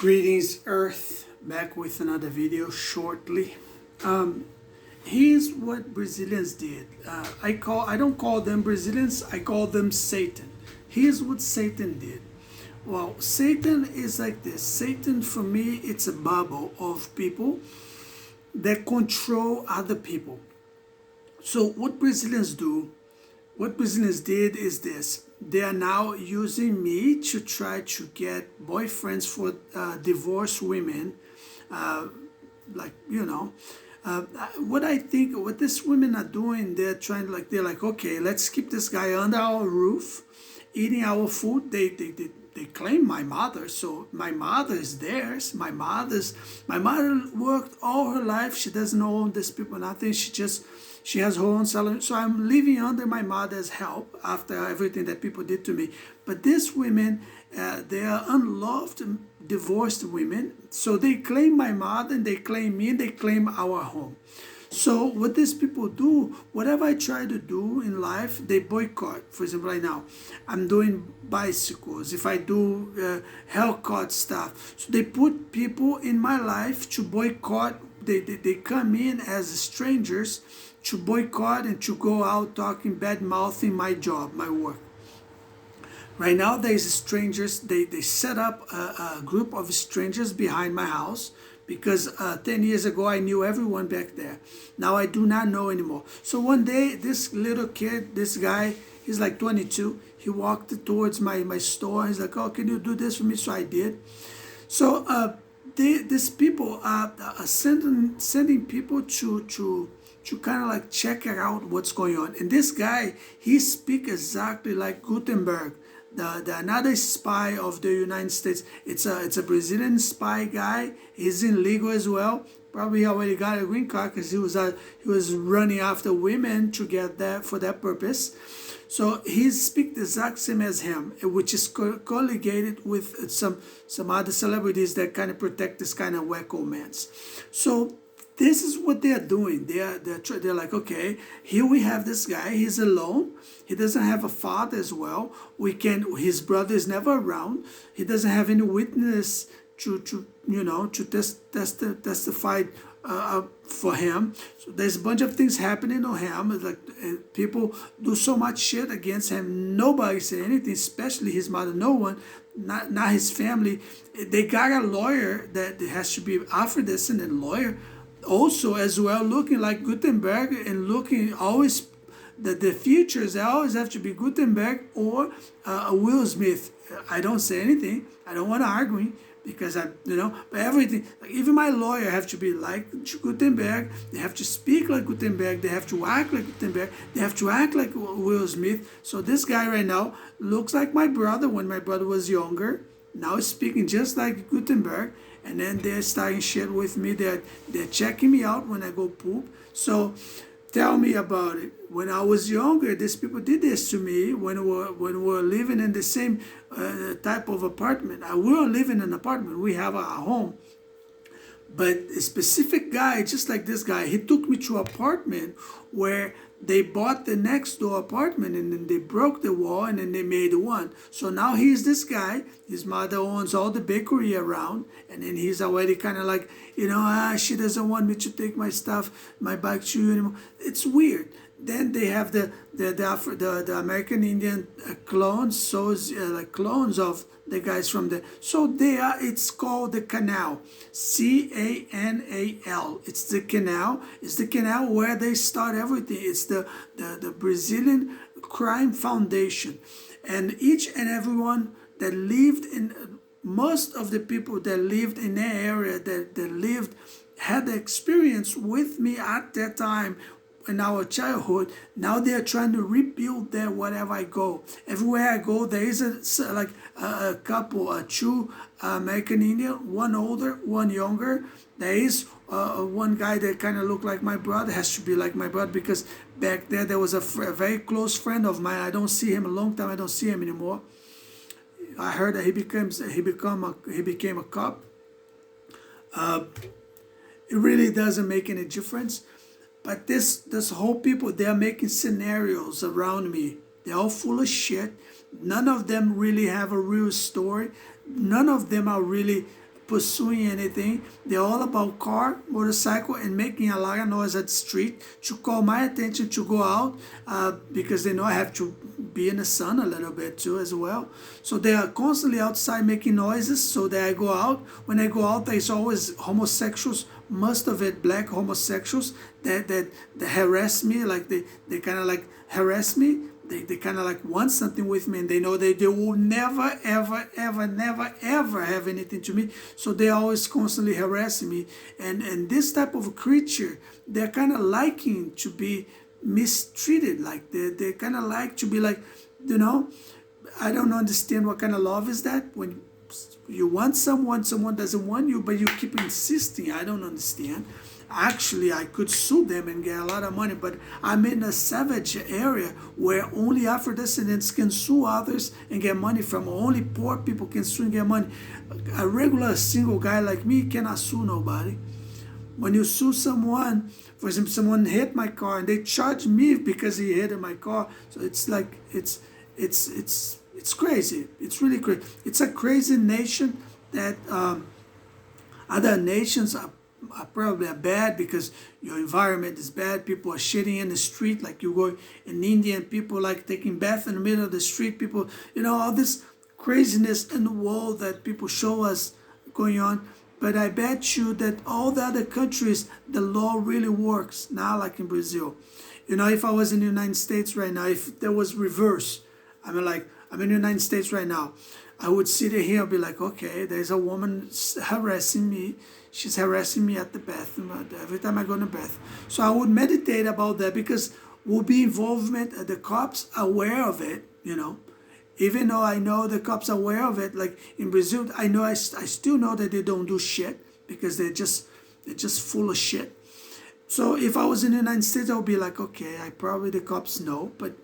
Greetings, Earth. Back with another video shortly. Here's what Brazilians did. I don't call them Brazilians. I call them Satan. Here's what Satan did. Well, Satan is like this. Satan, for me, it's a bubble of people that control other people. So what Brazilians do, what Brazilians did is this. They are now using me to try to get boyfriends for divorced women. Like, what I think, what these women are doing, they're like, okay, let's keep this guy under our roof, eating our food. They claim my mother, so my mother is theirs. My mother worked all her life. She doesn't own these people nothing. She has her own salary. So I'm living under my mother's help after everything that people did to me. But these women, they are unloved, divorced women. So they claim my mother, and they claim me, and they claim our home. So what these people do, whatever I try to do in life, they boycott. For example, right now, I'm doing bicycles. If I do haircut stuff, so they put people in my life to boycott. They come in as strangers to boycott and to go out talking bad mouthing my job, my work. Right now, there's strangers. They set up a group of strangers behind my house because 10 years ago I knew everyone back there. Now I do not know anymore. So one day, this little kid, this guy, he's like 22. He walked towards my store. He's like, "Oh, can you do this for me?" So I did. So these people are sending people to kind of like check out what's going on. And this guy, he speaks exactly like Gutenberg, the another spy of the United States. It's a Brazilian spy guy. He's illegal as well. Probably already got a green card because he was running after women to get that for that purpose. So he speaks the exact same as him, which is collegated with some other celebrities that kind of protect this kind of wacko mans. So this is what they're doing. They're like, okay, here we have this guy. He's alone. He doesn't have a father as well. His brother is never around. He doesn't have any witness to testify for him. So there's a bunch of things happening on him. It's like people do so much shit against him. Nobody say anything, especially his mother. No one, not his family. They got a lawyer that has to be after this, and a lawyer also as well, looking like Gutenberg and looking always the futures. They always have to be Gutenberg or Will Smith. I don't say anything. I don't want to argue because but everything, like even my lawyer have to be like Gutenberg. They have to speak like Gutenberg. They have to act like Gutenberg. They have to act like Will Smith. So this guy right now looks like my brother when my brother was younger. Now he's speaking just like Gutenberg. And then they're starting shit with me. They're checking me out when I go poop. So tell me about it. When I was younger, these people did this to me when we were living in the same type of apartment. We don't live in an apartment. We have a home. But a specific guy, just like this guy, he took me to an apartment where they bought the next door apartment, and then they broke the wall, and then they made one. So now he's this guy. His mother owns all the bakery around, and then he's already kind of like, she doesn't want me to take my stuff, my bike to you anymore. It's weird. Then they have the American Indian clones, so like clones of the guys from the. So it's called the Canal, CANAL. It's the Canal. It's the canal where they start everything. It's the Brazilian Crime Foundation, and each and everyone that lived in, most of the people that lived in that area had the experience with me at that time in our childhood. Now they are trying to rebuild there wherever I go. Everywhere I go, there is a couple, two American Indian, one older, one younger. There is one guy that kind of looked like my brother, has to be like my brother, because back there was a very close friend of mine. I don't see him a long time. I don't see him anymore. I heard that he became a cop. It really doesn't make any difference. But this whole people, they are making scenarios around me. They're all full of shit. None of them really have a real story. None of them are really pursuing anything. They're all about car, motorcycle, and making a lot of noise at the street to call my attention to go out, because they know I have to be in the sun a little bit too as well. So they are constantly outside making noises so that I go out. When I go out, there's always homosexuals, most of it black homosexuals that harass me, like they kind of like harass me. They kind of like want something with me, and they know they will never, ever, ever, never, ever have anything to me. So they're always constantly harassing me. And this type of creature, they're kind of liking to be mistreated. Like they kind of like to be like, you know, I don't understand what kind of love is that. When you want someone, someone doesn't want you, but you keep insisting. I don't understand. Actually, I could sue them and get a lot of money, but I'm in a savage area where only Afro-descendants can sue others and get money from. Only poor people can sue and get money. A regular single guy like me cannot sue nobody. When you sue someone, for example, someone hit my car and they charge me because he hit my car. So it's like, it's crazy. It's really crazy. It's a crazy nation that other nations are probably bad because your environment is bad. People are shitting in the street, like you go in India and people like taking bath in the middle of the street. People, you know, all this craziness in the world that people show us going on. But I bet you that all the other countries, the law really works, not like in Brazil. You know, if I was in the United States right now, if there was reverse, I'm in the United States right now, I would sit here and be like, okay, there's a woman harassing me. She's harassing me at the bathroom every time I go to the bathroom. So I would meditate about that, because will be involvement, the cops aware of it, you know. Even though I know the cops are aware of it, like in Brazil, I still know that they don't do shit because they're just full of shit. So if I was in the United States, I would be like, okay, the cops know, but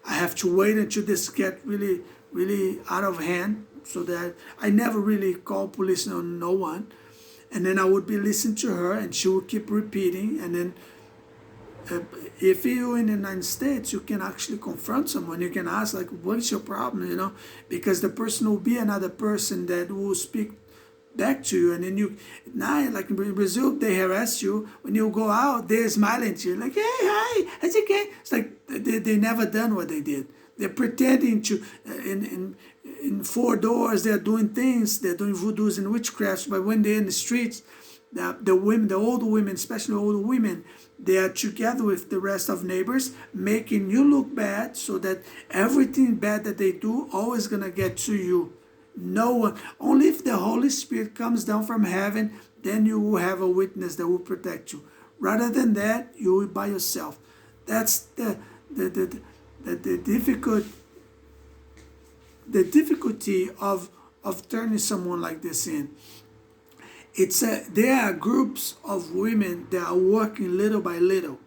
I have to wait until this get really, really out of hand, so that I never really call police on no one. And then I would be listening to her, and she would keep repeating. And then if you're in the United States, you can actually confront someone. You can ask, like, what is your problem, you know? Because the person will be another person that will speak back to you. And then now, like in Brazil, they harass you. When you go out, they're smiling to you, like, hey, hi, how's it going? It's like they never done what they did. They're pretending to, in four doors, they're doing things, they're doing voodoos and witchcrafts, but when they're in the streets, the women, the older women, especially older women, they are together with the rest of neighbors, making you look bad, so that everything bad that they do always gonna get to you. No one, only if the Holy Spirit comes down from heaven, then you will have a witness that will protect you. Rather than that, you will by yourself. That's the difficulty of turning someone like this in. There are groups of women that are working little by little.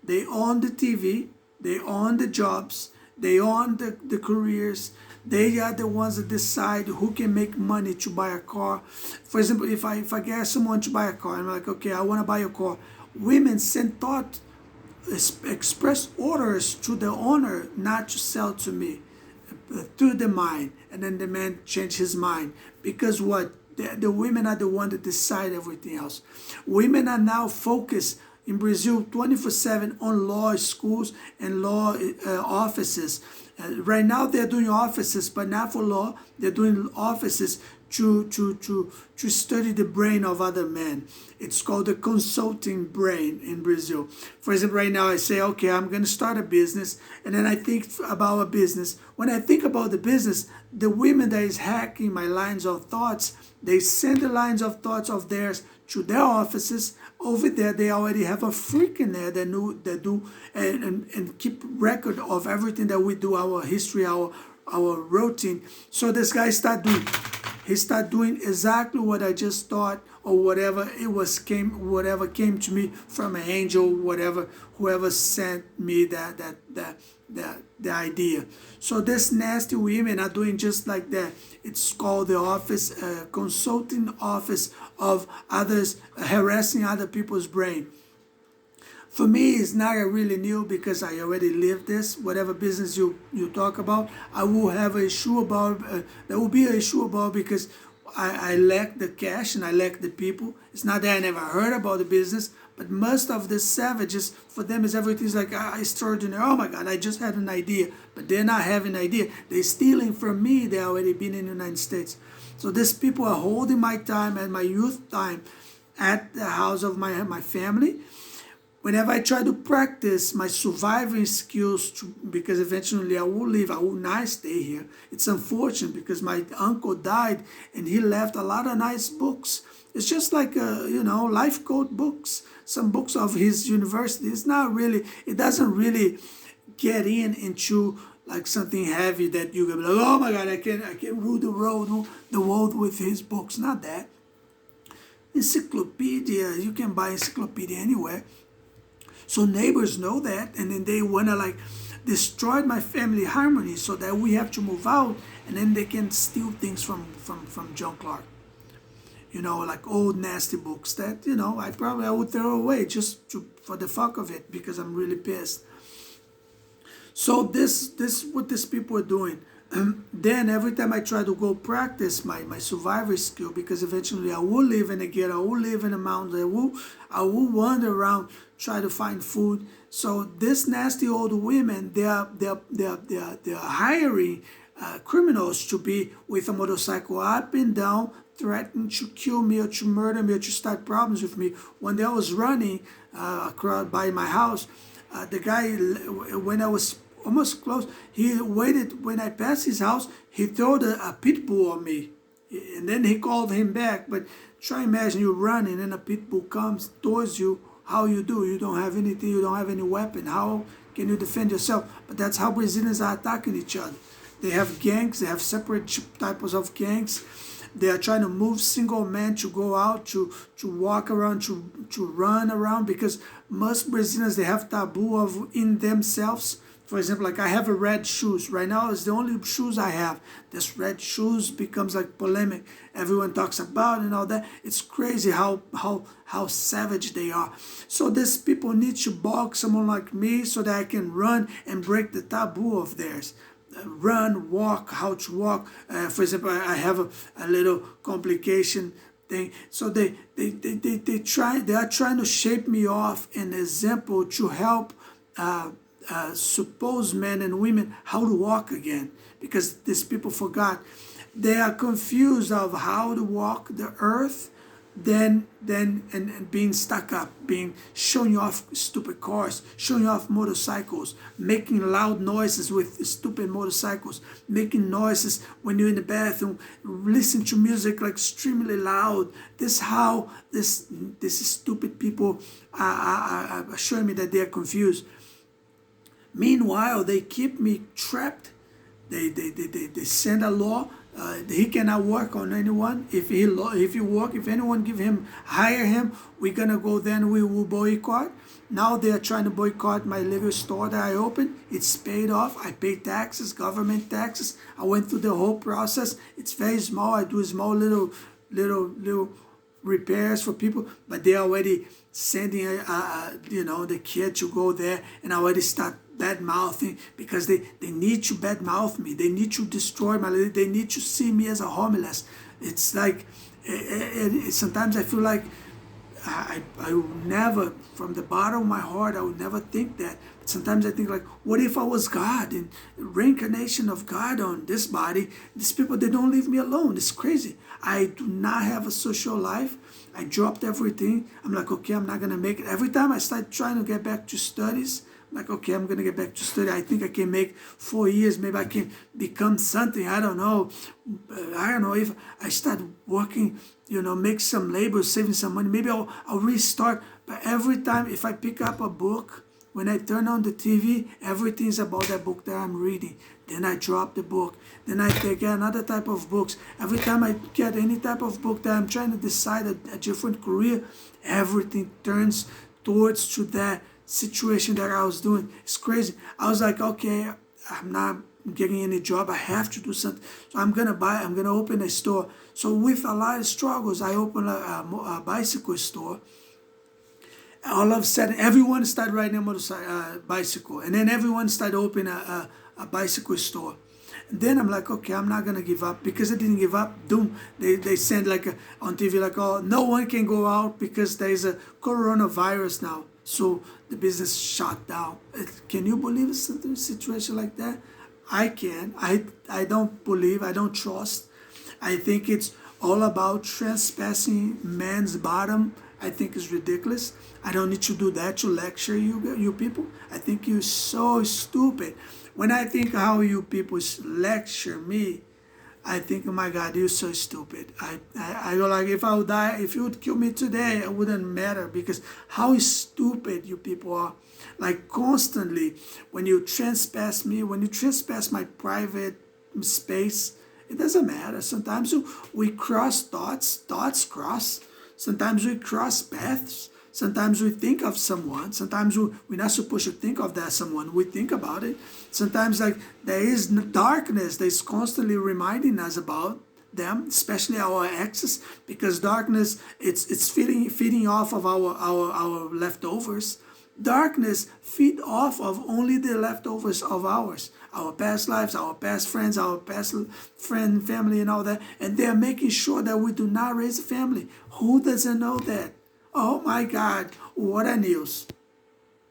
They own the TV, they own the jobs, they own the careers. They are the ones that decide who can make money to buy a car. For example, if I get someone to buy a car, I'm like, okay, I want to buy a car. Women send express orders to the owner not to sell to me, through the mind, and then the man change his mind, because what, the women are the one that decide everything else. Women are now focused in Brazil 24/7 on law schools and law offices. Right now they're doing offices, but not for law. They're doing offices to study the brain of other men. It's called the consulting brain in Brazil. For example, right now I say, okay, I'm going to start a business, and then I think about a business. When I think about the business, the women that is hacking my lines of thoughts, they send the lines of thoughts of theirs to their offices. Over there, they already have a freak in there that do and keep record of everything that we do, our history, our routine. So this guy he start doing exactly what I just thought, or whatever came to me from an angel, whoever sent me the idea. So this nasty women are doing just like that. It's called the office, consulting office of others, harassing other people's brain. For me, it's not really new, because I already lived this. Whatever business you talk about, I will have an issue about. There will be an issue about, because I lack the cash and I lack the people. It's not that I never heard about the business, but most of the savages, for them, is everything's like extraordinary. Oh my God, I just had an idea, but they're not having an idea. They're stealing from me. They already been in the United States. So these people are holding my time and my youth time at the house of my family. Whenever I try to practice my surviving skills, because eventually I will leave, I will not stay here. It's unfortunate because my uncle died and he left a lot of nice books. It's just like, life code books, some books of his university. It's not really, it doesn't really get into like something heavy that you can be like, oh my God, I can rule the world with his books. Not that. Encyclopedia, you can buy encyclopedia anywhere. So neighbors know that, and then they want to like destroy my family harmony so that we have to move out, and then they can steal things from John Clark. Like old nasty books that, I would throw away just for the fuck of it because I'm really pissed. So this what these people are doing. Then every time I try to go practice my survival skill, because eventually I will live in a ghetto, I will live in the mountains, I will wander around, try to find food. So this nasty old women, they're hiring criminals to be with a motorcycle up and down, threatening to kill me or to murder me or to start problems with me. One day I was running across by my house. The guy, when I was almost close, he waited. When I passed his house, he threw a pit bull on me. And then he called him back. But try imagine you running and a pit bull comes towards you. How you do? You don't have anything. You don't have any weapon. How can you defend yourself? But that's how Brazilians are attacking each other. They have gangs. They have separate types of gangs. They are trying to move single men to go out, to walk around, to run around, because most Brazilians, they have taboo of in themselves. For example, like I have a red shoes. Right now, it's the only shoes I have. This red shoes becomes like polemic. Everyone talks about and all that. It's crazy how savage they are. So these people need to box someone like me so that I can run and break the taboo of theirs. Run, walk, how to walk. For example, I have a little complication thing. So they are trying to shape me off an example to help supposed men and women how to walk again, because these people forgot. They are confused of how to walk the earth, then and being stuck up, showing you off stupid cars, showing you off motorcycles, making loud noises with stupid motorcycles, making noises when you're in the bathroom, listen to music like extremely loud. This is how this stupid people are showing me that they are confused. Meanwhile, they keep me trapped. They send a law. He cannot work on anyone. If anyone hire him, we're gonna go. Then we will boycott. Now they are trying to boycott my little store that I opened. It's paid off. I pay taxes, government taxes. I went through the whole process. It's very small. I do small little repairs for people, but they already sending the kid to go there and already start bad mouthing, because they need to bad mouth me. They need to destroy they need to see me as a homeless. It's like sometimes I feel like I would never, from the bottom of my heart, I would never think that. But sometimes I think like, what if I was God and reincarnation of God on this body? These people, they don't leave me alone. It's crazy. I do not have a social life. I dropped everything. I'm like, okay, I'm not going to make it. Every time I start trying to get back to studies, I'm like, okay, I'm going to get back to study. I think I can make 4 years. Maybe I can become something. I don't know. I don't know if I start working, make some labor, saving some money. Maybe I'll restart. But every time if I pick up a book, when I turn on the TV, everything's about that book that I'm reading. Then I drop the book. Then I take another type of books. Every time I get any type of book that I'm trying to decide a different career, everything turns towards to that situation that I was doing. It's crazy. I was like, okay, I'm not getting any job. I have to do something. So I'm going to open a store. So with a lot of struggles, I opened a bicycle store. All of a sudden, everyone started riding a bicycle. And then everyone started opening a bicycle store. And then I'm like, okay, I'm not gonna give up. Because I didn't give up, doom, they send like on TV like, oh, no one can go out because there's a coronavirus now. So the business shut down. Can you believe a situation like that? I can. I don't believe, I don't trust. I think it's all about trespassing man's bottom. I think it's ridiculous. I don't need to do that to lecture you people. I think you're so stupid. When I think how you people lecture me, I think, oh my God, you're so stupid. I go like, if I would die, if you would kill me today, it wouldn't matter, because how stupid you people are. Like constantly, when you trespass me, when you trespass my private space, it doesn't matter. Sometimes we cross thoughts cross. Sometimes we cross paths. Sometimes we think of someone. Sometimes we're not supposed to think of that someone. We think about it. Sometimes like there is darkness that's constantly reminding us about them, especially our exes, because darkness it's feeding off of our leftovers. Darkness feed off of only the leftovers of ours, our past lives, our past friends, our past family, and all that. And they're making sure that we do not raise a family. Who doesn't know that? Oh my God, what a news.